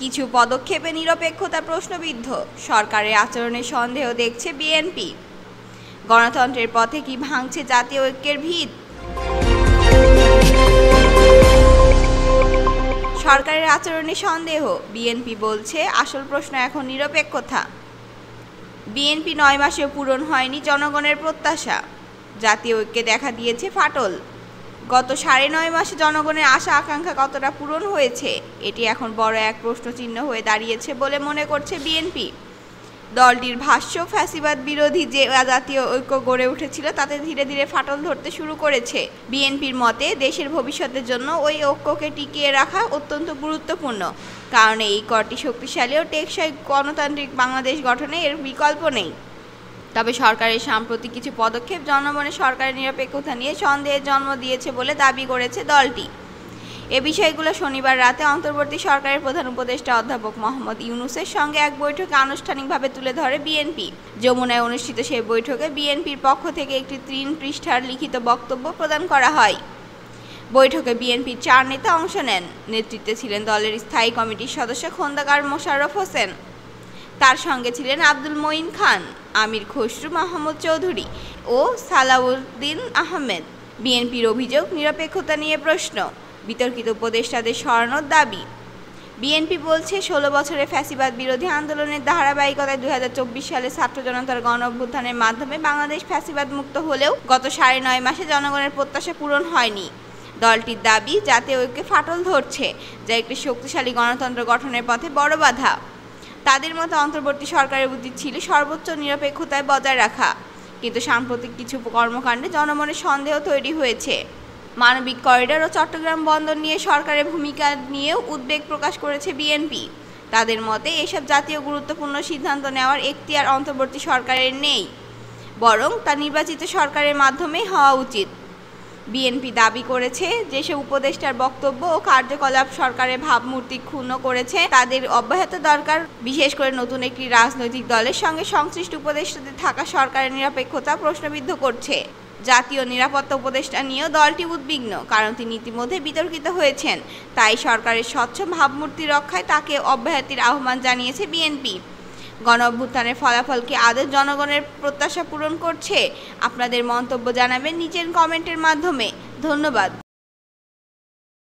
কিছু পদক্ষেপে নিরপেক্ষতা প্রশ্নবিদ্ধ, সরকারের আচরণে সন্দেহ দেখছে বিএনপি। গণতন্ত্রের পথে কি ভাঙছে জাতীয় ঐক্যের ভিত? সরকারের আচরণে সন্দেহ, বিএনপি বলছে আসল প্রশ্ন এখন নিরপেক্ষতা। বিএনপি 9 মাসেও পূরণ হয়নি জনগণের প্রত্যাশা, জাতীয় ঐক্যে দেখা দিয়েছে ফাটল। গত 9.5 মাসে জনগণের আশা আকাঙ্ক্ষা কতটা পূরণ হয়েছে, এটি এখন বড় এক প্রশ্নচিহ্ন হয়ে দাঁড়িয়েছে বলে মনে করছে বিএনপি। দলটির ভাষ্য, ফ্যাসিবাদ বিরোধী যে জাতীয় ঐক্য গড়ে উঠেছিল তাতে ধীরে ধীরে ফাটল ধরতে শুরু করেছে। বিএনপির মতে দেশের ভবিষ্যতের জন্য ওই ঐক্যকে টিকিয়ে রাখা অত্যন্ত গুরুত্বপূর্ণ, কারণ এই কটি শক্তিশালী ও টেকসই গণতান্ত্রিক বাংলাদেশ গঠনে এর বিকল্প নেই। তবে সরকারের সাম্প্রতিক কিছু পদক্ষেপ জনমনে সরকারের নিরপেক্ষতা নিয়ে সন্দেহের জন্ম দিয়েছে বলে দাবি করেছে দলটি। এ বিষয়গুলো শনিবার রাতে অন্তর্বর্তী সরকারের প্রধান উপদেষ্টা অধ্যাপক মোহাম্মদ ইউনূসের সঙ্গে এক বৈঠকে আনুষ্ঠানিকভাবে তুলে ধরে বিএনপি। যমুনায় অনুষ্ঠিত সেই বৈঠকে বিএনপির পক্ষ থেকে একটি 3 পৃষ্ঠার লিখিত বক্তব্য প্রদান করা হয়। বৈঠকে বিএনপির 4 নেতা অংশ নেন। নেতৃত্বে ছিলেন দলের স্থায়ী কমিটির সদস্য খোন্দকার মোশাররফ হোসেন। তার সঙ্গে ছিলেন আব্দুল মঈন খান, আমির খসরু মাহমুদ চৌধুরী ও সালাউদ্দিন আহমেদ। বিএনপির অভিযোগ, নিরপেক্ষতা নিয়ে প্রশ্ন, বিতর্কিত উপদেষ্টাদের সরানোর দাবি। বিএনপি বলছে 16 বছরে ফ্যাসিবাদ বিরোধী আন্দোলনের ধারাবাহিকতায় 2024 সালে ছাত্র জনতার গণ অভ্যুত্থানের মাধ্যমে বাংলাদেশ ফ্যাসিবাদ মুক্ত হলেও গত 9.5 মাসে জনগণের প্রত্যাশা পূরণ হয়নি। দলটির দাবি, জাতীয় ঐক্যে ফাটল ধরছে, যা একটি শক্তিশালী গণতন্ত্র গঠনের পথে বড় বাধা। তাদের মতে অন্তর্বর্তী সরকারের উচিত ছিল সর্বোচ্চ নিরপেক্ষতায় বজায় রাখা, কিন্তু সাম্প্রতিক কিছু কর্মকাণ্ডে জনমনের সন্দেহ তৈরি হয়েছে। মানবিক করিডোর ও চট্টগ্রাম বন্দর নিয়ে সরকারের ভূমিকা নিয়েও উদ্বেগ প্রকাশ করেছে বিএনপি। তাদের মতে এসব জাতীয় গুরুত্বপূর্ণ সিদ্ধান্ত নেওয়ার এখতিয়ার অন্তর্বর্তী সরকারের নেই, বরং তা নির্বাচিত সরকারের মাধ্যমেই হওয়া উচিত। বিএনপি দাবি করেছে, যেসব উপদেষ্টার বক্তব্য ও কার্যকলাপ সরকারের ভাবমূর্তি ক্ষুণ্ণ করেছে তাদের অব্যাহতি দরকার। বিশেষ করে নতুন একটি রাজনৈতিক দলের সঙ্গে সংশ্লিষ্ট উপদেষ্টাদের থাকা সরকারের নিরপেক্ষতা প্রশ্নবিদ্ধ করছে। জাতীয় নিরাপত্তা উপদেষ্টা নিয়েও দলটি উদ্বিগ্ন, কারণ তিনি ইতিমধ্যে বিতর্কিত হয়েছেন। তাই সরকারের স্বচ্ছ ভাবমূর্তি রক্ষায় তাকে অব্যাহতির আহ্বান জানিয়েছে বিএনপি। গণ অভ্যুত্থানের ফলাফল কি আদৌ জনগণের প্রত্যাশা পূরণ করছে? আপনাদের মন্তব্য জানাবেন নিচের কমেন্টের মাধ্যমে। ধন্যবাদ।